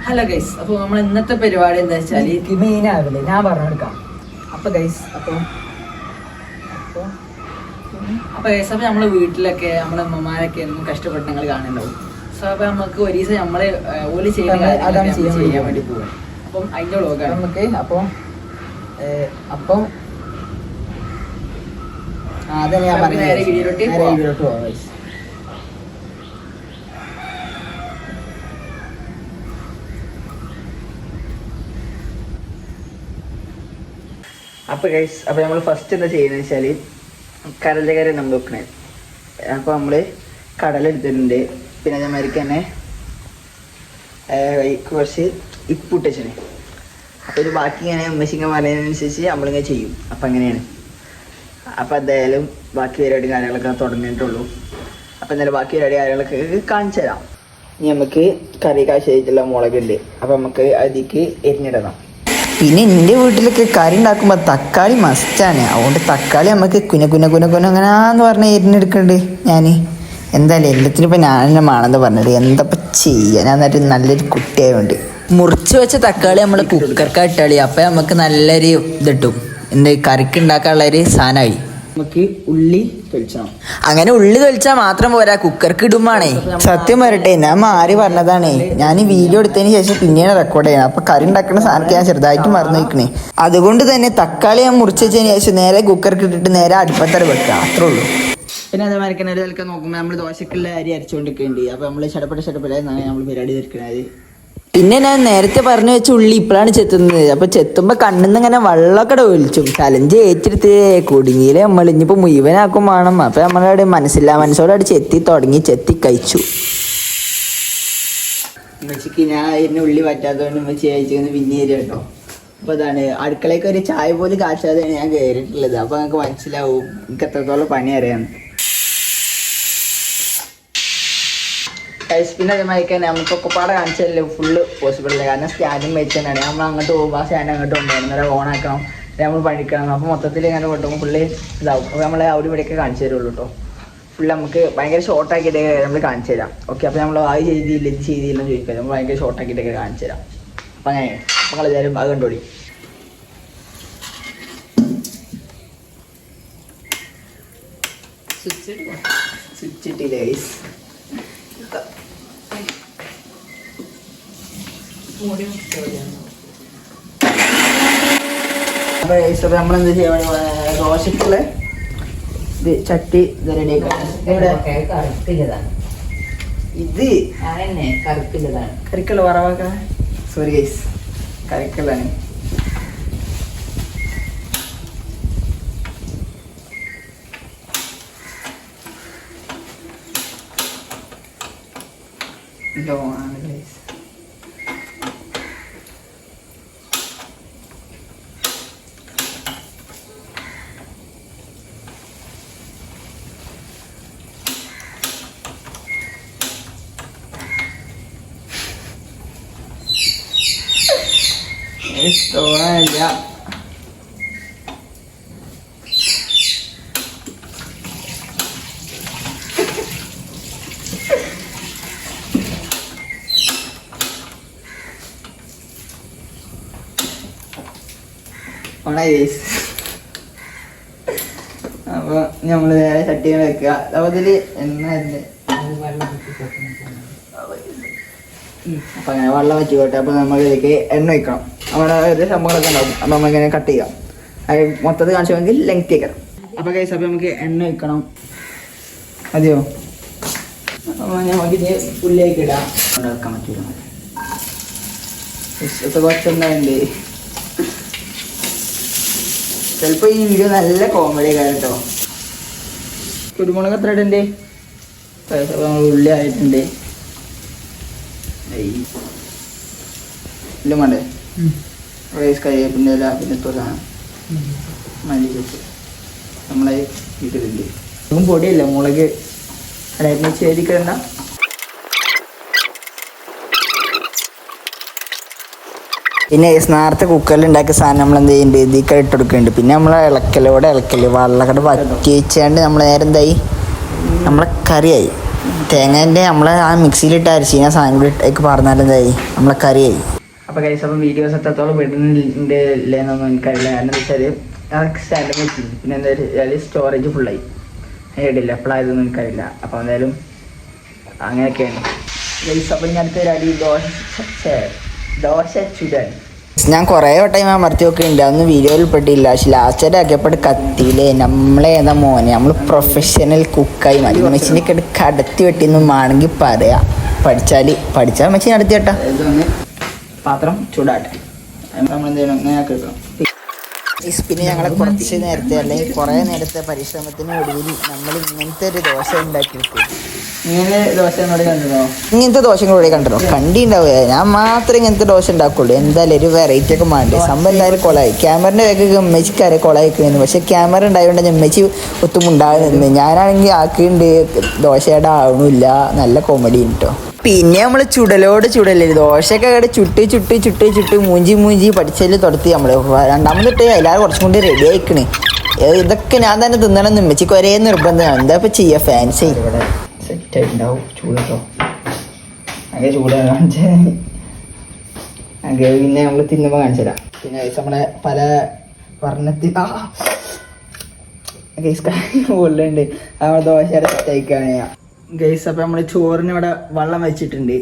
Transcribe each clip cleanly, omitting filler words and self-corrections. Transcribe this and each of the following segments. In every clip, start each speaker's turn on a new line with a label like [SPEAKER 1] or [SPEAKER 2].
[SPEAKER 1] Hello guys, അപ്പോൾ നമ്മൾ ഇന്നത്തെ പരിപാടി എന്താ വെച്ചാൽ
[SPEAKER 2] മെയിനാവില്ലേ ഞാൻ പറഞ്ഞെടുക്കാം. അപ്പോൾ ഗൈസ് അപ്പോൾ
[SPEAKER 1] ഗൈസ് അപ്പോൾ നമ്മളെ വീട്ടിലൊക്കെ നമ്മളെ അമ്മമാരൊക്കെ എന്നും കഷ്ടപ്പെട്ട് നിങ്ങൾ കാണുന്നുണ്ടാവും. സോ അപ്പോൾ നമുക്ക് ഒരു ദിവസം നമ്മളെ ഓല് ചെയ്യുന്ന
[SPEAKER 2] അതാണ്
[SPEAKER 1] ചെയ്യാൻ വേണ്ടി പോകാം. അപ്പം അതിൻ്റെ വ്ളോഗാണ്
[SPEAKER 2] നമുക്ക്. അപ്പം അതന്നെ ഞാൻ പറഞ്ഞത്.
[SPEAKER 1] നേരെ വീഡിയോയിലോട്ട്
[SPEAKER 2] പോവാം ഗൈസ്.
[SPEAKER 1] അപ്പോൾ ഗൈസ് അപ്പോൾ നമ്മൾ ഫസ്റ്റ് എന്താ ചെയ്യുന്നത് വെച്ചാൽ കടലക്കറി നമ്മൾ വെക്കണേ. അപ്പോൾ നമ്മൾ കടലെടുത്തിട്ടുണ്ട്, പിന്നെ അതേമാതിരിക്ക് തന്നെ കുറച്ച് ഇപ്പിട്ടച്ചനെ. അപ്പോൾ ഇത് ബാക്കി ഇങ്ങനെ മെഷീൻ പറയുന്നതിനനുസരിച്ച് നമ്മളിങ്ങനെ ചെയ്യും. അപ്പം അങ്ങനെയാണ്. അപ്പോൾ എന്തായാലും ബാക്കി പരിപാടി കാര്യങ്ങളൊക്കെ തുടങ്ങിയിട്ടുള്ളൂ. അപ്പോൾ എന്തായാലും ബാക്കി പരിപാടി കാര്യങ്ങളൊക്കെ കാണിച്ചു തരാം. ഇനി നമുക്ക് കറി കാശായിട്ടുള്ള മുളകുണ്ട്, അപ്പോൾ നമുക്ക് അതിലേക്ക് എരിഞ്ഞിടണം.
[SPEAKER 2] പിന്നെ എൻ്റെ വീട്ടിലൊക്കെ കറി ഉണ്ടാക്കുമ്പോൾ തക്കാളി മസ്റ്റാണ്. അതുകൊണ്ട് തക്കാളി നമുക്ക് അങ്ങനാന്ന് പറഞ്ഞാൽ എരിഞ്ഞെടുക്കുന്നുണ്ട് ഞാൻ. എന്തായാലും എല്ലാത്തിനും ഇപ്പം ഞാൻ തന്നെ വേണമെന്ന് പറഞ്ഞിട്ട് എന്തപ്പം ചെയ്യുക. ഞാൻ എന്നിട്ട് നല്ലൊരു കുട്ടിയായതുകൊണ്ട് മുറിച്ച് വെച്ച തക്കാളി നമ്മൾ കുക്കർക്ക് ഇട്ടാളി. അപ്പം നമുക്ക് നല്ലൊരു ഇതിട്ടും എന്ത് കറിക്ക് ഉണ്ടാക്കാനുള്ളൊരു സാധനമായി.
[SPEAKER 1] നമുക്ക് ഉള്ളി തൊളിച്ചണം.
[SPEAKER 2] അങ്ങനെ ഉള്ളി തൊളിച്ചാൽ മാത്രം പോരാ, കുക്കർക്ക് ഇടുമ്പോണേ. സത്യം പറയട്ടെ, ഞാൻ മാറി പറഞ്ഞതാണേ. ഞാൻ വീഡിയോ എടുത്തതിന് ശേഷം പിന്നെയാണ് റെക്കോർഡ് ചെയ്യുന്നത്. അപ്പൊ കറി ഉണ്ടാക്കുന്ന സാധനമൊക്കെ ഞാൻ ചെറുതായിട്ട് മറന്നു വയ്ക്കണേ. അതുകൊണ്ട് തന്നെ തക്കാളി ഞാൻ മുറിച്ച് വെച്ചതിന് ശേഷം നേരെ കുക്കർക്ക് ഇട്ടിട്ട് നേരെ അടുപ്പത്തറ വെക്കുക, അത്രേ ഉള്ളൂ.
[SPEAKER 1] പിന്നെ അതേമാതിരി തന്നെ ഇതിലൊക്കെ നോക്കുമ്പോൾ നമ്മൾ ദോശക്കുള്ള അരി അരച്ചുകൊണ്ടിരിക്കുന്നുണ്ട്. അപ്പോൾ നമ്മൾ ചടപ്പടയാണ് നമ്മൾ പരിപാടി തീർക്കുന്നത്.
[SPEAKER 2] പിന്നെ ഞാൻ നേരത്തെ പറഞ്ഞു വെച്ച ഉള്ളി ഇപ്പോഴാണ് ചെത്തുന്നത്. അപ്പൊ ചെത്തുമ്പോൾ കണ്ണിന്ന് ഇങ്ങനെ വെള്ളമൊക്കെ ഒലിച്ചു. ചലഞ്ച് ഏറ്റെടുത്ത് കുടുങ്ങിയില്ലേ നമ്മൾ. ഇനിയിപ്പോൾ മുഴുവനാക്കും വേണം. അപ്പൊ നമ്മളവിടെ മനസ്സോടെ ചെത്തി തുടങ്ങി, ചെത്തി കഴിച്ചു.
[SPEAKER 1] ഉമ്മച്ചിക്ക് ഞാൻ അതിന് ഉള്ളി പറ്റാത്തതുകൊണ്ട് ഉമ്മച്ചി അയച്ചു പിന്നെ കേട്ടോ. അപ്പോൾ അതാണ് അടുക്കളയ്ക്ക് ഒരു ചായ പോലും കാച്ചാതെയാണ് ഞാൻ കയറിയിട്ടുള്ളത്. അപ്പോൾ നിങ്ങൾക്ക് മനസ്സിലാവും എനിക്ക് എത്രത്തോളം പണി അറിയാം. പിന്നെ അതേമാതിരി നമുക്കൊക്കെ പാടെ കാണിച്ചല്ലേ ഫുള്ള് പോസിബിൾ അല്ല. കാരണം സ്റ്റാൻഡും വെച്ചാണ് നമ്മൾ അങ്ങോട്ട് പോകുമ്പോൾ ആ സ്റ്റാൻഡ് അങ്ങോട്ട് കൊണ്ടുപോകണം, നേരെ ഓൺ ആക്കണം, നമ്മൾ പഠിക്കണം. അപ്പോൾ മൊത്തത്തിൽ ഇങ്ങനെ കൊണ്ടുപോകുമ്പോൾ ഫുള്ള് ഇതാവും. അപ്പോൾ നമ്മൾ അവിടെ ഇവിടെയൊക്കെ കാണിച്ചു തരുള്ളൂ കേട്ടോ. ഫുള്ള് നമുക്ക് ഭയങ്കര ഷോർട്ടാക്കിയിട്ടൊക്കെ നമ്മൾ കാണിച്ചു തരാം. ഓക്കെ, അപ്പോൾ നമ്മൾ അത് ചെയ്തില്ല ഇത് ചെയ്തില്ല എന്ന് ചോദിക്കാം. നമ്മൾ ഭയങ്കര ഷോർട്ടാക്കിയിട്ടൊക്കെ കാണിച്ചു തരാം. അപ്പം അങ്ങനെ അപ്പോൾ എല്ലാവരും അത് കണ്ടോളി. സ്വിച്ച് ഇട്ടില്ലേ ഗൈസ്. അപ്പോൾ നമ്മളെന്ത് ചെയ്യാൻ ദോശക്കുള്ള ഇത് ചട്ടി ഇത് റെഡിയാക്കാം. ഇത് കറിക്കുള്ള വറവാക്ക. Sorry guys, കറിക്കുള്ളതാണ്. ആണ് ഗൈസ്. തോന്നില്ല. അപ്പോൾ നമ്മൾ നേരെ ചട്ടികൾ വെക്കുക. അതിൽ എണ്ണ അപ്പം അങ്ങനെ വെള്ളം വെച്ചിക്കോട്ടെ. അപ്പോൾ നമ്മൾ ഇതിലേക്ക് എണ്ണ വയ്ക്കണം. നമ്മുടെ ഒരു സംഭവങ്ങളൊക്കെ ഉണ്ടാവും. അപ്പോൾ നമ്മളിങ്ങനെ കട്ട് ചെയ്യാം. അത് മൊത്തത്തിൽ കാണിച്ചുവെങ്കിൽ ലെങ്ത് വെക്കണം. അപ്പോൾ കൈസ് അപ്പോൾ നമുക്ക് എണ്ണ വയ്ക്കണം. മതിയോ? അപ്പോൾ നമുക്കിത് ഉള്ളിലേക്ക് ഇടാം. വെക്കാൻ പറ്റില്ല, ഇപ്പോൾ കുറച്ചുണ്ടായിട്ടുണ്ട്. ചിലപ്പോൾ ഈ വീഡിയോ നല്ല കോമഡി കാര്യം കേട്ടോ. കുരുമുളക് എത്ര ഇടണ്ടേ? ഉള്ളി ആയിട്ടുണ്ട്. ഇല്ല വേണ്ടേ? റൈസ് കരിവേപ്പിൻ്റെ ഇല, പിന്നെ സാധനം മല്ലി വെച്ച് നമ്മളെ ഇട്ടിട്ടുണ്ട്. ഒന്നും പൊടിയല്ല, മുളക് അതായത് ചേരിക്കണ്ട.
[SPEAKER 2] പിന്നെ നേരത്തെ കുക്കറിൽ ഉണ്ടാക്കിയ സാധനം നമ്മൾ എന്ത് ചെയ്യുന്നുണ്ട്, ഇതിലേക്ക് ഇട്ട് കൊടുക്കുന്നുണ്ട്. പിന്നെ നമ്മൾ ഇളക്കല് വെള്ളക്കട വറ്റി വെച്ചാണ്ട് നമ്മൾ നേരെ എന്തായി, നമ്മളെ കറിയായി. തേങ്ങേൻ്റെ നമ്മളെ ആ മിക്സിയിലിട്ട് അരിച്ചിന സാധനം കൂടി ഇട്ടേക്ക് പറഞ്ഞാലെന്തായി നമ്മളെ കറിയായി.
[SPEAKER 1] അപ്പോൾ ഗൈസ് അപ്പം വീഡിയോസ് എത്രത്തോളം വിടുന്നുണ്ട് ഇല്ലേന്നൊന്നും എനിക്കറിയില്ല. കാരണം എന്താ വെച്ചാൽ അതൊക്കെ സ്റ്റാൻഡും വെച്ചിരുന്നു. പിന്നെ എന്താ വെച്ചാൽ സ്റ്റോറേജ് ഫുള്ളായി ഇടില്ല എപ്പോഴായതൊന്നും എനിക്കറിയില്ല. അപ്പോൾ എന്തായാലും അങ്ങനെയൊക്കെയാണ് ഗൈസ്. അപ്പം ഞാൻ അടുത്തൊരു അടി ദോശ ചുടാൻ
[SPEAKER 2] ഞാൻ കുറേ വട്ടം അമർത്തി നോക്കുന്നുണ്ട്, അതൊന്നും വീഡിയോയിൽ പെട്ടില്ല. പക്ഷെ ലാസ്റ്റ് ആക്കിയപ്പോൾ കത്തിയില്ലേ നമ്മളേതാ മോനെ, നമ്മൾ പ്രൊഫഷണൽ കുക്കായി മതി. മെഷീനൊക്കെ കടത്തി വെട്ടിന്നും വേണമെങ്കിൽ പറയാം. പഠിച്ചാൽ മെഷീൻ അടുത്ത് കേട്ടാ.
[SPEAKER 1] ഇതൊന്ന് പാത്രം ചൂടാട്ടെ. നമ്മളെന്ത് ചെയ്യണം, ഇങ്ങനെ കേൾക്കണം.
[SPEAKER 2] പിന്നെ ഞങ്ങളെ കുറച്ച് നേരത്തെ അല്ലെങ്കിൽ കുറേ നേരത്തെ പരിശ്രമത്തിന് ഒടുവിൽ നമ്മൾ ഇങ്ങനത്തെ ഒരു ദോശ ഉണ്ടാക്കിയെടുക്കും.
[SPEAKER 1] ഇങ്ങനെ ദോശ എന്നോട് കണ്ടോ?
[SPEAKER 2] ഇങ്ങനത്തെ ദോശകളോടെ കണ്ടോ? കണ്ടിണ്ടാവുക. ഞാൻ മാത്രമേ ഇങ്ങനത്തെ ദോശ ഉണ്ടാക്കുള്ളൂ. എന്തായാലും ഒരു വെറൈറ്റി ഒക്കെ വേണ്ടേ. സംഭവം എന്തായാലും കൊളായി. ക്യാമറൻ്റെ വേഗം ഉമ്മച്ചിക്കാരെ കൊളായിക്കുന്നു. പക്ഷെ ക്യാമറ ഉണ്ടായതുകൊണ്ട് ഉമ്മച്ചി ഒത്തും ഉണ്ടാകുന്നു. ഞാനാണെങ്കിൽ ആക്കിണ്ട് ദോശയുടെ ആവണില്ല. നല്ല കോമഡി കേട്ടോ. പിന്നെ നമ്മൾ ചുടല്ലേ ദോശയൊക്കെ അവിടെ ചുട്ട് മൂഞ്ചി പഠിച്ചതിൽ തുടത്തി നമ്മൾ രണ്ടാമതിട്ട് എല്ലാവരും കുറച്ചും കൂടി റെഡി ആയിക്കണ്. ഇതൊക്കെ ഞാൻ തന്നെ തിന്നണമെന്ന് ഉമ്മച്ചിക്ക് ഒരേ നിർബന്ധമാണ്. എന്താ ഇപ്പം ചെയ്യുക, ഫാൻസി
[SPEAKER 1] ഇവിടെ സെറ്റായിട്ടുണ്ടാവും. ചൂട് കേട്ടോ, അങ്ങനെ ചൂട് കാണിച്ച അങ്ങനെ പിന്നെ നമ്മൾ തിന്നുമ്പോൾ കാണിച്ചു തരാം. പിന്നെ നമ്മളെ പല വർണ്ണത്തിൽ ഉള്ളുണ്ട് നമ്മൾ ദോശയുടെ സെറ്റായിക്കാണ് ഗൈസ്. അപ്പം നമ്മൾ ചോറിന് ഇവിടെ വെള്ളം വെച്ചിട്ടുണ്ട്.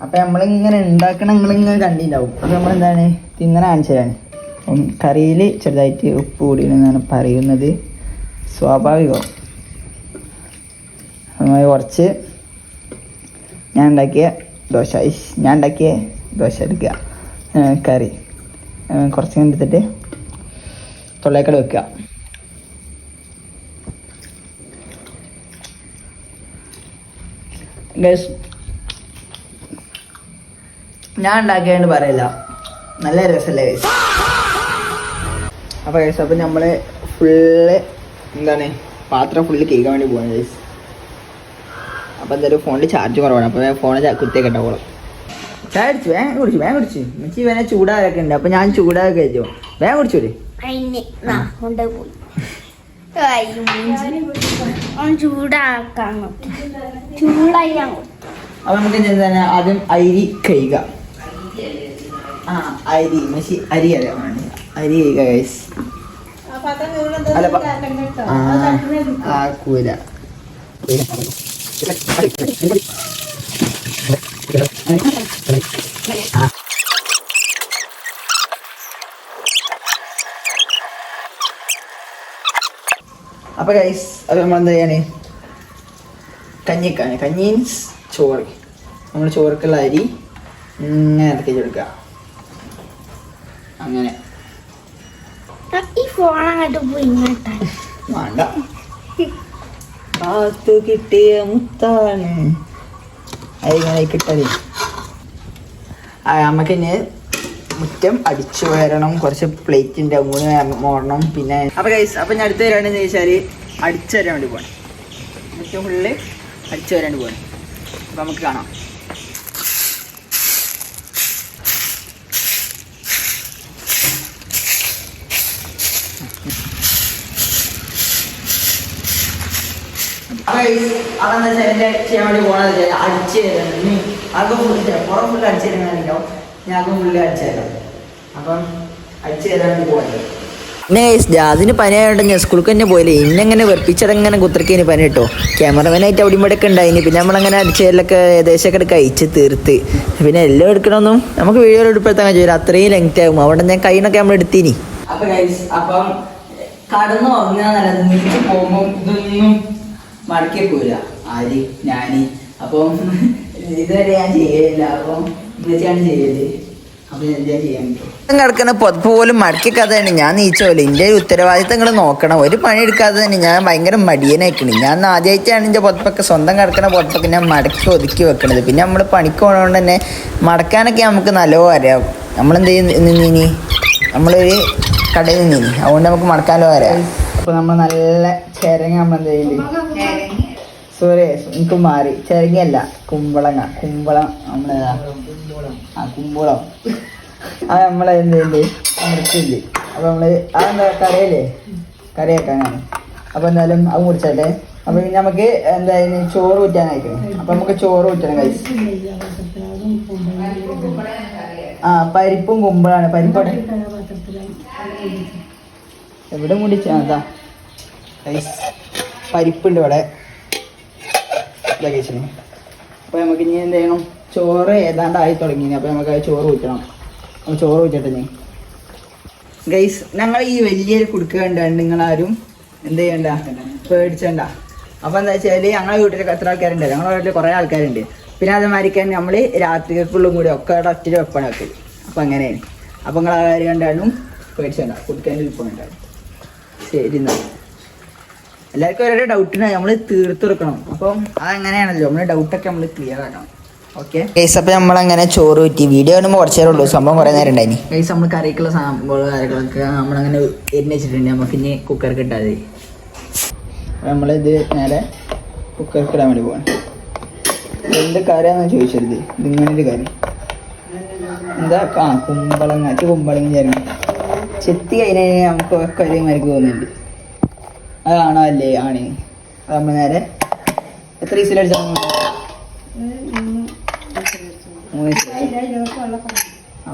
[SPEAKER 1] അപ്പം നമ്മളിങ്ങനെ ഉണ്ടാക്കണം, നിങ്ങളിങ്ങനെ കണ്ടിട്ടുണ്ടാവും. അപ്പം നമ്മളെന്താണ് തിന്നണ കാണിച്ചു തരാൻ. അപ്പം കറിയിൽ ചെറുതായിട്ട് ഉപ്പ് കൂടിയെന്നാണ് പറയുന്നത്. സ്വാഭാവികം. കുറച്ച് ഞാൻ ഉണ്ടാക്കിയ ദോശ എടുക്കുക. കറി കുറച്ച് എടുത്തിട്ട് തൊള്ളേക്കട വെക്കുക. ഗൈസ് ഞാൻ ഉണ്ടാക്കിയാണ്ട് പറയില്ല, നല്ല രസമല്ലേ ഗൈസ്. അപ്പോൾ ഗൈസ് അപ്പം നമ്മൾ ഫുള്ള് എന്താണ് പാത്രം ഫുള്ള് കേൾക്കാൻ വേണ്ടി പോകണം ഗൈസ്. അപ്പോൾ എന്തായാലും ഫോണിൽ ചാർജ് കുറവാണ്. അപ്പോൾ ഫോൺ കുത്തിയൊക്കെ ഉണ്ടാവോളാം. ചായ കുടിച്ചു മിച്ചി വേണേൽ ചൂടാകൊക്കെ ഉണ്ട്. അപ്പോൾ ഞാൻ ചൂടാകെ കഴിച്ചോ, വേഗം കുടിച്ചോളി. അപ്പൊ നമുക്ക് എന്താണ് ആദ്യം അരി കഴിയുക. അരി മെസ്സി അരി കഴിയുക ഗൈസ്. കൂല അപ്പൊ ഗൈസ് അത് നമ്മളെന്താ ചെയ്യാണ്, കഞ്ഞിക്കാണ്. കഞ്ഞി മീൻസ് ചോറ്. നമ്മൾ ചോറക്കുള്ള അരി ഇങ്ങനെ ഇറക്കി കൊടുക്കുക. അങ്ങനെ വേണ്ട, കാത്തു കിട്ടിയ മുത്താണ് അതിങ്ങനെ കിട്ടത്. നമുക്ക് ഇനി മുറ്റം അടിച്ചു വരണം, കുറച്ച് പ്ലേറ്റിൻ്റെ മൂന്ന് മോടണം. പിന്നെ അപ്പോൾ ഗൈസ് അപ്പം ഞാൻ അടുത്ത് വരാണെന്ന് ചോദിച്ചാൽ അടിച്ചു വരാൻ വേണ്ടി പോകണം. മുറ്റം ഫുള്ള് അടിച്ചു വരാണ്ട് പോകണം. അപ്പം നമുക്ക് കാണാം. അതെന്താ വെച്ചാൽ എൻ്റെ ചെയ്യാൻ വേണ്ടി പോകണമെന്ന് വെച്ചാൽ അടിച്ചു തരാൻ. അകം ഫുള്ള് പുറം ഫുള്ള് അടിച്ചു തരാനുണ്ടാവും. ഞാൻ അകം ഫുള്ള് അടിച്ചു തരാം. അപ്പം അടിച്ചു തരാൻ വേണ്ടി പോകുന്നത്.
[SPEAKER 2] പിന്നെ അതിന് പനിയായോണ്ട് ഞാൻ സ്കൂൾക്ക് തന്നെ പോയില്ലേ. ഇന്നെങ്ങനെ വെറുപ്പിച്ചടങ്ങനെ കുത്തിരക്കേന് പനി കേട്ടോ. ക്യാമറമാനായിട്ട് അവിടെ ഇവിടെയൊക്കെ ഉണ്ടായിന്. പിന്നെ നമ്മളങ്ങനെ അടിച്ചതിലൊക്കെ ഏകദേശമൊക്കെ കഴിച്ച് തീർത്ത്. പിന്നെ എല്ലാം എടുക്കണമെന്നും നമുക്ക് വീഡിയോ എടുപ്പെടുത്താൻ കഴിയില്ല, അത്രയും ലെങ്ത് ആകും. അവിടെ ഞാൻ കൈനൊക്കെ നമ്മൾ എടുത്തിന്.
[SPEAKER 1] അപ്പം ഗൈസ് അപ്പം കടന്നു ഉറങ്ങുക നല്ലത്. നീച്ച് പോകുമ്പോൾ ഇതൊന്നും മടക്കി പോയില്ല ആര് ഞാന്. അപ്പം ഇതുവരെ ഞാൻ ചെയ്യലില്ല. അപ്പം ഇന്നത്തെയാണ് ചെയ്യല്. അപ്പം എന്താ ചെയ്യാൻ പറ്റും.
[SPEAKER 2] കിടക്കണ പൊതുപ്പ് പോലും മടക്കി കഥയാണ്. ഞാൻ നീച്ചോലെ എൻ്റെ ഉത്തരവാദിത്തങ്ങൾ നോക്കണം. ഒരു പണി എടുക്കാതെ തന്നെ ഞാൻ ഭയങ്കര മടിയനായിക്കണ്. ഞാൻ ആദ്യമായിട്ടാണ് എൻ്റെ പൊതുപ്പൊക്കെ സ്വന്തം കിടക്കണ പൊതുപ്പൊക്കെ ഞാൻ മടക്കി ഒതുക്കി വെക്കണത്. പിന്നെ നമ്മൾ പണിക്ക് പോകണതുകൊണ്ട് തന്നെ മടക്കാനൊക്കെ നമുക്ക് നല്ലപോലെ അറിയാം. നമ്മളെന്ത് ചെയ്യുന്നീനി, നമ്മളൊരു കടയിൽ നിന്നീനി, അതുകൊണ്ട് നമുക്ക് മടക്കാനോ അറിയാം.
[SPEAKER 1] അപ്പോൾ നമ്മൾ നല്ല ചിരങ്ങ നമ്മൾ എന്ത് ചെയ്യുന്നത്, സോറി എനിക്ക് മാറി, ചിരങ്ങയല്ല കുമ്പളം നമ്മളേതാ കുമ്പളം. അത് നമ്മളെന്ത് ചെയ്യുന്നുണ്ട് മുറിച്ചില്ലേ. അപ്പോൾ നമ്മൾ അതെന്താ കറിയല്ലേ, കറി വെക്കാനാണ്. അപ്പോൾ എന്തായാലും അത് മുറിച്ചല്ലേ.
[SPEAKER 2] അപ്പൊ പിന്നെ നമുക്ക് എന്തായാലും ചോറ് ഊറ്റാനായിരിക്കും. അപ്പൊ നമുക്ക് ചോറ് ഊറ്റണം ഗൈസ്. ആ പരിപ്പും കുമ്പളാണ്. പരിപ്പോടെ എവിടെ മുടിച്ചാ ഗൈസ് പരിപ്പുണ്ട് ഇവിടെ കഴിച്ചിന്. അപ്പൊ നമുക്ക് ഇനി എന്ത് ചെയ്യണം, ചോറ് ഏതാണ്ടായി തുടങ്ങി. അപ്പൊ നമുക്ക് ചോറ് ഊറ്റണം. അപ്പൊ ചോറ് ഊറ്റട്ടെ ഞാൻ ഗൈസ്. ഞങ്ങൾ ഈ വലിയൊരു കുടുക്ക കണ്ടാണ്ട് നിങ്ങളാരും എന്ത് ചെയ്യണ്ട, പേടിച്ചണ്ട. അപ്പൊ എന്താ വെച്ചാല് ഞങ്ങളെ വീട്ടിലൊക്കെ എത്ര ആൾക്കാരുണ്ട്, ഞങ്ങളുടെ വീട്ടിൽ കുറെ ആൾക്കാരുണ്ട്. പിന്നെ അതേമാതിരിക്കാൻ നമ്മൾ രാത്രിക്കുള്ളും കൂടി ഒക്കെ ഒറ്റ വെപ്പണാക്കി. അപ്പൊ അങ്ങനെയാണ്. അപ്പൊ നിങ്ങൾ ആ കാര്യം കണ്ടാലും പേടിച്ചണ്ട, കുടുക്കേൻ്റെ ഉൽപ്പം ഉണ്ടാവും. ശരി എന്നാ എല്ലാവർക്കും ഓരോ ഡൗട്ടിനാ നമ്മൾ തീർത്തെടുക്കണം. അപ്പം അതങ്ങനെയാണല്ലോ, നമ്മളെ ഡൗട്ടൊക്കെ നമ്മൾ ക്ലിയർ ആക്കണം. Okay guys. അപ്പം നമ്മളങ്ങനെ ചോറ് ഊറ്റി. വീഡിയോ കാണുമ്പോൾ കുറച്ച് നേരം ഉള്ളൂ, സംഭവം കുറേ നേരം ഉണ്ടായിനി ഗൈസ്. നമ്മൾ കറിക്കുള്ള സംഭവം കാര്യങ്ങളൊക്കെ നമ്മളങ്ങനെ എരിഞ്ഞ് വെച്ചിട്ടുണ്ട്. നമുക്ക് ഇനി കുക്കർക്ക് ഇട്ടാൽ മതി. നമ്മളിത് നേരെ കുക്കർക്ക് ഇടാൻ വേണ്ടി പോകണം. എന്ത് കറിയാണെന്ന് ചോദിച്ചത്, ഇതിങ്ങനൊരു കറി എന്താ കുമ്പളങ്ങ ചേരണം. ചെത്തി കഴിഞ്ഞാൽ നമുക്ക് ഒക്കെ ഒരേ മരിക്ക് തോന്നുന്നുണ്ട്. അതാണോ അല്ലേ? ആണ്. അത് നമ്മൾ നേരെ എത്ര വിസിലടിച്ചാൽ 3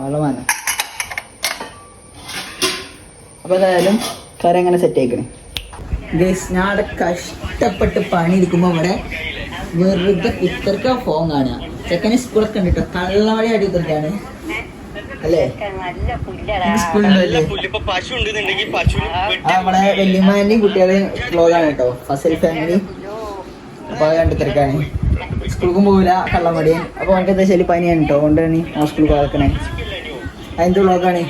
[SPEAKER 2] വെള്ളം. അപ്പോൾ എന്തായാലും കറി അങ്ങനെ സെറ്റ് ആയിക്കണേ ഗൈസ്. ഞാൻ അവിടെ കഷ്ടപ്പെട്ട് പണി എടുക്കുമ്പോൾ ഇവിടെ വെറുതെ കുത്തർക്ക ഫോൺ കാണുക. ചെക്കന് സ്കൂളൊക്കെ ഉണ്ട് കേട്ടോ, കള്ളവഴി അടി കുത്തർക്കാണ് അല്ലേ? നമ്മളെ വല്യമ്മേന്റെയും കുട്ടികളുടെയും വ്ലോഗാണ് കേട്ടോ, ഫസൽ ഫാമിലി. അപ്പൊ അത് കണ്ടു തിരക്കാണ്. സ്കൂൾക്കും പോകില്ല, കള്ളമടിയൻ. അപ്പൊ അവർക്ക് എന്താ വെച്ചാൽ പനിയാണ് കേട്ടോ, കൊണ്ടാണ് സ്കൂളിൽ പോകണേ. അതിന്റെ വ്ലോഗാണ്.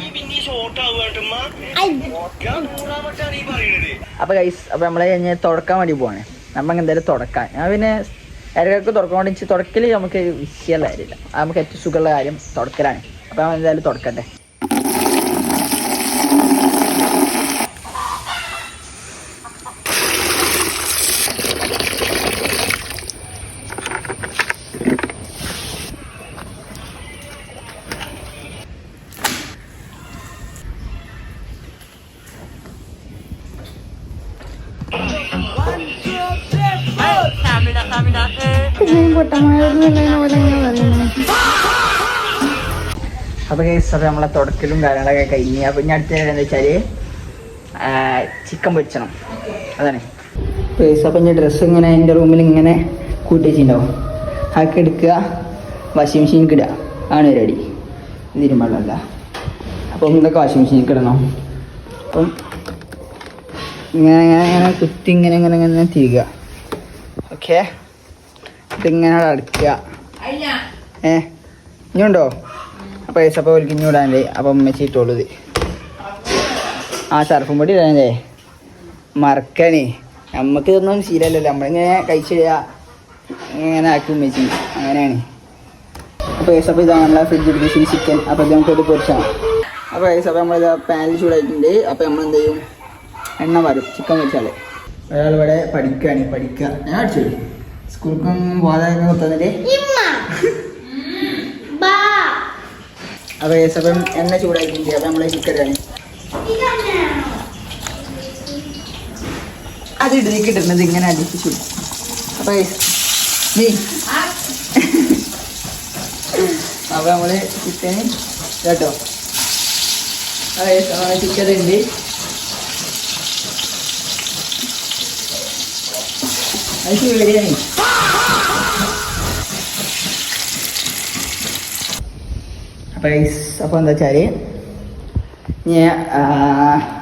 [SPEAKER 2] അപ്പൊ ഗൈസ്, അപ്പൊ നമ്മളെ കഴിഞ്ഞ് തുടക്കാൻ വേണ്ടി പോവാണ്. നമുക്ക് എന്തായാലും തുടക്കാൻ. ഞാൻ പിന്നെ ഇടയ്ക്കൊക്കെ തുടക്കൊണ്ട് തുടക്കൽ നമുക്ക് വിഷയമുള്ള കാര്യമില്ല. അത് നമുക്ക് ഏറ്റവും സുഖമുള്ള കാര്യം തുടക്കലാണ്. അപ്പൊ നമ്മൾ എന്തായാലും തുടക്കട്ടെ. അപ്പൊ ഗൈസ്, അപ്പൊ നമ്മളെ തുടക്കലും കാര്യങ്ങളൊക്കെ കഴിഞ്ഞ്. അപ്പൊ ഇനി അടുത്ത എന്താ വെച്ചാല് ചിക്കൻ പൊരിച്ചണം. അതാണ് ഗൈസ്. അപ്പൊ ഇനി ഡ്രസ്സ് ഇങ്ങനെ എൻ്റെ റൂമിൽ ഇങ്ങനെ കൂട്ടി വെച്ചിട്ടുണ്ടാവും. അതൊക്കെ എടുക്കുക, വാഷിംഗ് മെഷീനിൽ ഇടുക. ആണ് പരിപാടി. ഇതിനും വെള്ളമല്ല. അപ്പം ഇതൊക്കെ വാഷിംഗ് മെഷീനിൽ ഇടണം. അപ്പം ഇങ്ങനെ ഇങ്ങനെ ഇങ്ങനെ കുത്തി ഇങ്ങനെ ഇങ്ങനെ ഇങ്ങനെ തിരിക. ഓക്കെ, ഇതിങ്ങനെ അടയ്ക്കുക. ഇനിയുണ്ടോ? അപ്പോൾ അപ്പോൾ ഒരു ഇഞ്ഞൂടാനല്ലേ. അപ്പം ഉമ്മച്ചി ഇട്ടോളൂ. ഇത് സർഫും പൊടി ഇടാനല്ലേ, മറക്കണേ. നമുക്ക് ഇതൊന്നും ശീലമല്ലല്ലോ, നമ്മളിങ്ങനെ കഴിച്ചിടുക, ഇങ്ങനെ ആക്കി ഉമ്മച്ചി. അങ്ങനെയാണ്. അപ്പോൾ അപ്പോൾ ഇതാണ് നമ്മളെ ഫ്രിഡ്ജ് ചിക്കൻ. അപ്പോൾ ഇത് നമുക്കത് പൊരിച്ചാൽ. അപ്പോൾ അപ്പോൾ നമ്മളിത് പാനിൽ ചൂടായിട്ടുണ്ട്. അപ്പോൾ നമ്മൾ എന്ത് ചെയ്യും, എണ്ണ വരും ചിക്കൻ പൊരിച്ചാൽ. ഒരാൾ ഇവിടെ പഠിക്കുക. ഞാൻ അടിച്ചു സ്കൂൾക്കും പോകാതെ തന്നിട്ട്. അപ്പോൾ അപ്പം എണ്ണ ചൂടായിട്ടുണ്ട്. അപ്പം നമ്മളെ ചിക്കൻ ഇടാണ്. അത് ഇടുന്നത് ഇങ്ങനെ അടുപ്പിച്ചു. അപ്പോൾ അപ്പോൾ നമ്മൾ ചിക്കന് കേട്ടോ. നമ്മളെ ചിക്കൻ ഉണ്ട്. അത് ശരിയാണ്. അപ്പോൾ അപ്പോൾ എന്താ വെച്ചാൽ ഞാൻ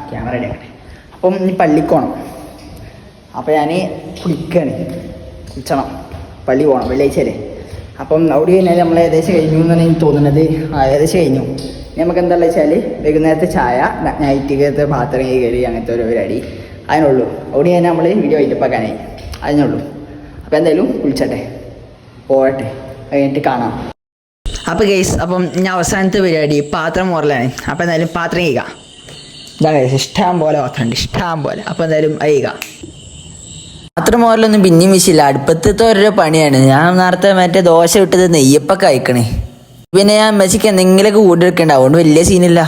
[SPEAKER 2] ക്യാമറ എടുക്കട്ടെ. അപ്പം ഇനി പള്ളിക്കോണം. അപ്പോൾ ഞാൻ കുളിച്ചണം. പള്ളി പോകണം, വെള്ളിയാഴ്ചയല്ലേ. അപ്പം അവിടെ കഴിഞ്ഞാൽ നമ്മൾ ഏകദേശം കഴിഞ്ഞു എന്നാണ് എനിക്ക് തോന്നുന്നത്. ഏകദേശം കഴിഞ്ഞു. നമുക്ക് എന്താ വെച്ചാൽ വൈകുന്നേരത്തെ ചായ, നൈറ്റിക്കത്തെ പാത്രം കഴുകി, അങ്ങനത്തെ ഒരു പരിപാടി അതിനുള്ളൂ. അവിടെ കഴിഞ്ഞാൽ നമ്മൾ വീഡിയോ വൈറ്റപ്പാക്കാനായി അതിനുള്ളൂ. അപ്പോൾ എന്തായാലും കുളിച്ചട്ടെ, പോകട്ടെ, കഴിഞ്ഞിട്ട് കാണാം. അപ്പോൾ ഗൈസ്, അപ്പം ഞാൻ അവസാനത്തെ പരിപാടി പാത്രം മോറലാണ്. അപ്പോൾ എന്തായാലും പാത്രം കഴുകുക. ഇതാ ഗൈസ്, ഇഷ്ടം പോലെ പാത്രമുണ്ട്, ഇഷ്ടം പോലെ. അപ്പോൾ എന്തായാലും കഴുകുക. പാത്രം മോറലൊന്നും പിന്നെയും വിഷയമില്ല, അടുപ്പത്തെ ഓരോ പണിയാണ്. ഞാൻ നേരത്തെ മറ്റേ ദോശ ഇട്ടത് നെയ്യപ്പൊക്കെ അയക്കണേ. പിന്നെ ഞാൻ അമ്മച്ചിക്ക് എന്തെങ്കിലുമൊക്കെ കൂടി എടുക്കണ്ട, അതുകൊണ്ട് വലിയ സീനില്ല.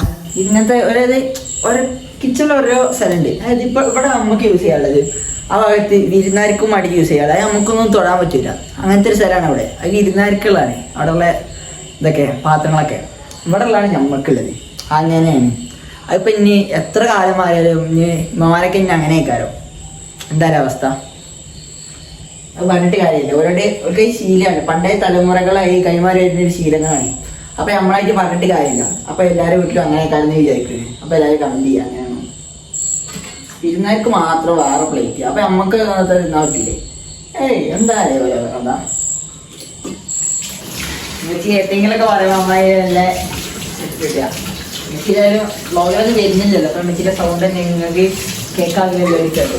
[SPEAKER 2] ഇങ്ങനത്തെ ഒരു കിച്ചണിൽ ഓരോ സ്ഥലമുണ്ട്. അതായത് ഇപ്പോൾ ഇവിടെ നമുക്ക് യൂസ് ചെയ്യാനുള്ളത് ആ ഭാഗത്ത് വിരുന്നാർക്കും അടി യൂസ് ചെയ്യാം. അതായത് നമുക്കൊന്നും തൊടാൻ പറ്റില്ല. അങ്ങനത്തെ ഒരു സ്ഥലമാണ് അവിടെ. അത് വിരുന്നാർക്കുള്ളതാണ് അവിടെ ഉള്ള ഇതൊക്കെ പാത്രങ്ങളൊക്കെ. ഇവിടെ ഉള്ളതാണ് ഞമ്മക്കുള്ളത്. അങ്ങനെയാണ് അതിപ്പോൾ ഇനി എത്ര കാലം ആയാലും ഇനി മാരൊക്കെ ഇനി അങ്ങനെ ആയിക്കാരോ. എന്തായാലും അവസ്ഥ അത് പറഞ്ഞിട്ട് കാര്യമില്ല. ഒരു ശീലമാണ്. പണ്ടേ തലമുറകളായി കൈമാറി വരുന്നൊരു ശീലങ്ങളാണ്. അപ്പം നമ്മളായിട്ട് പറഞ്ഞിട്ട് കാര്യമില്ല. അപ്പം എല്ലാവരും വീട്ടിലും അങ്ങനെ ആയിക്കാരെന്ന് വിചാരിക്കുന്നത്. അപ്പം എല്ലാവരും കമന്റ് ചെയ്യുക. അങ്ങനെയാണ് വിരുന്നാർക്ക് മാത്രം വേറെ പ്ലേറ്റ്. അപ്പം നമുക്ക് തിന്നാൻ പറ്റില്ലേ? എന്തായാലും അതാ എനിക്ക് എന്തെങ്കിലുമൊക്കെ പറയുമ്പോൾ അമ്മായി നല്ല കിട്ടുക. എനിക്കിതായാലും വ്ളോഗിലൊന്നും വരുന്നില്ലല്ലോ. അപ്പം എനിക്കിൻ്റെ സൗണ്ട് നിങ്ങൾക്ക് കേൾക്കാതില്ലല്ലോ. എനിക്കത്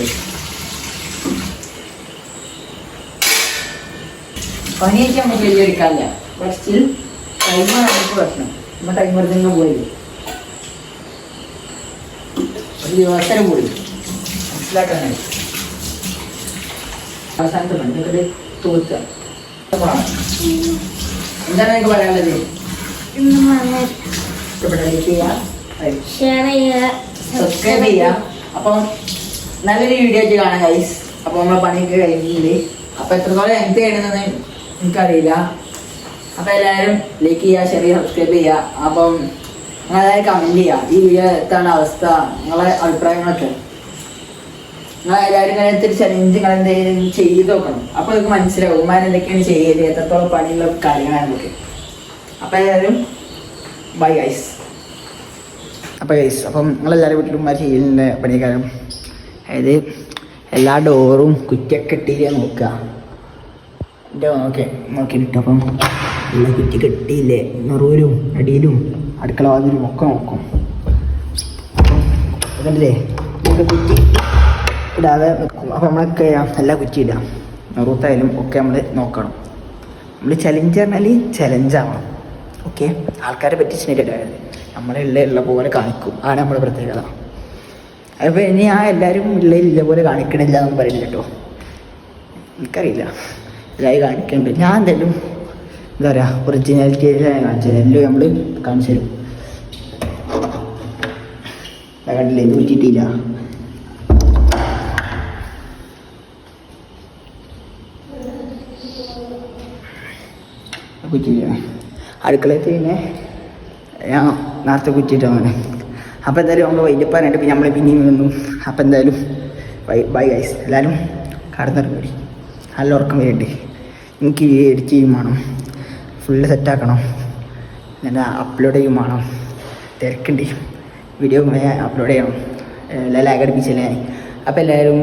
[SPEAKER 2] പനിയൊക്കെ നമുക്ക് വലിയ എടുക്കാനില്ല. കുറച്ച് ടൈമർ നമുക്ക് പ്രശ്നം. നമ്മൾ ടൈമർ തന്നെ പോയി ഒരു ദിവസം പോയി മനസ്സിലാക്കാനായി അവസാനത്തെ പണിക്കത് തോത്തുക. എന്താണ് എനിക്ക് പറയാനുള്ളത്? സബ്സ്ക്രൈബ് ചെയ്യുക. അപ്പം നല്ലൊരു വീഡിയോ ആയിട്ട് കാണാം ഗൈസ്. അപ്പോൾ നമ്മളെ പണിയൊക്കെ കഴിഞ്ഞില്ലേ. അപ്പം എത്രത്തോളം എന്ത് ചെയ്യണമെന്ന് എനിക്കറിയില്ല. അപ്പം എല്ലാവരും ലൈക്ക് ചെയ്യുക, ഷെയർ ചെയ്യുക, സബ്സ്ക്രൈബ് ചെയ്യുക. അപ്പം നിങ്ങളെല്ലാവരും കമൻറ്റ് ചെയ്യുക. ഈ വീഡിയോ എന്താണ് അവസ്ഥ, നിങ്ങളെ അഭിപ്രായങ്ങളൊക്കെ. നിങ്ങളെല്ലാവരും ഇങ്ങനത്തെ ഒരു ചലഞ്ച് നിങ്ങൾ എന്തെങ്കിലും ചെയ്ത് നോക്കണം. അപ്പോൾ നിങ്ങൾക്ക് മനസ്സിലാവും ഉമ്മാൻ എന്തൊക്കെയാണ് ചെയ്യല്, എത്രത്തോളം പണിയുള്ള കാര്യങ്ങളാണ് നമുക്ക്. അപ്പം എല്ലാവരും ബൈ ഗൈസ്. അപ്പം ഗൈസ് അപ്പം നിങ്ങളെല്ലാവരും വീട്ടിലും ഉമ്മാർ ചെയ്യുന്ന പണിക്കാരും അതായത് എല്ലാ ഡോറും കുറ്റിയൊക്കെ ഇട്ടില്ല നോക്കുക. നോക്കിയിട്ട് അപ്പം എല്ലാ കുറ്റി കെട്ടിയില്ലേ നെറൂരും അടിയിലും അടുക്കള വാതിലും ഒക്കെ നോക്കും. അപ്പം അതല്ലേ ഇതൊക്കെ കുറ്റി ഇടാതെ വെക്കും. അപ്പം നമ്മളൊക്കെ എല്ലാ കുറ്റി ഇടാം. നെറൂത്തായാലും ഒക്കെ നമ്മൾ നോക്കണം. നമ്മൾ ചലഞ്ച് പറഞ്ഞാൽ ചലഞ്ചാവണം. ഓക്കെ, ആൾക്കാരെ പറ്റിച്ചിട്ടില്ല. നമ്മളെല്ലാം പോലെ കാണിക്കും. ആണ് നമ്മുടെ പ്രത്യേകത. അപ്പോൾ ഇനി എല്ലാവരും ഇല്ല പോലെ കാണിക്കണില്ല എന്ന് പറയുന്നില്ല കേട്ടോ. എനിക്കറിയില്ല, എല്ലാവരും കാണിക്കുന്നുണ്ട്. ഞാൻ എന്തായാലും എന്താ പറയുക ഒറിജിനാലിറ്റിയിലാണ് കാണിച്ചത്. എല്ലാം നമ്മൾ കാണിച്ചു തരും. കണ്ടില്ലേ നൂറ്റിയിട്ടില്ല. കുറ്റിയില്ല അടുക്കളത്ത് പിന്നെ ഞാൻ നേരത്തെ കുറ്റിയിട്ടാണ്. അപ്പോൾ എന്തായാലും നമ്മൾ വൈകിപ്പാനായിട്ട് പിന്നെ നമ്മൾ പിന്നെയും വന്നു. അപ്പോൾ എന്തായാലും ബൈ ഗൈസ്. എല്ലാവരും കടന്നിറങ്ങി നല്ല ഉറക്കം വരുന്നുണ്ട്. എനിക്ക് എഡിറ്റ് ചെയ്യും വേണം, ഫുള്ള് സെറ്റാക്കണം, ഞാൻ അപ്ലോഡ് ചെയ്യും വേണം. തിരക്കുണ്ട്, വീഡിയോ അപ്ലോഡ് ചെയ്യണം. എല്ലാം ലാഗ് അടിപ്പിച്ചല്ലേ. അപ്പോൾ എല്ലാവരും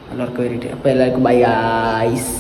[SPEAKER 2] നല്ല ഉറക്കം വരുന്നുണ്ട്. അപ്പോൾ എല്ലാവർക്കും ബൈ ഗൈസ്.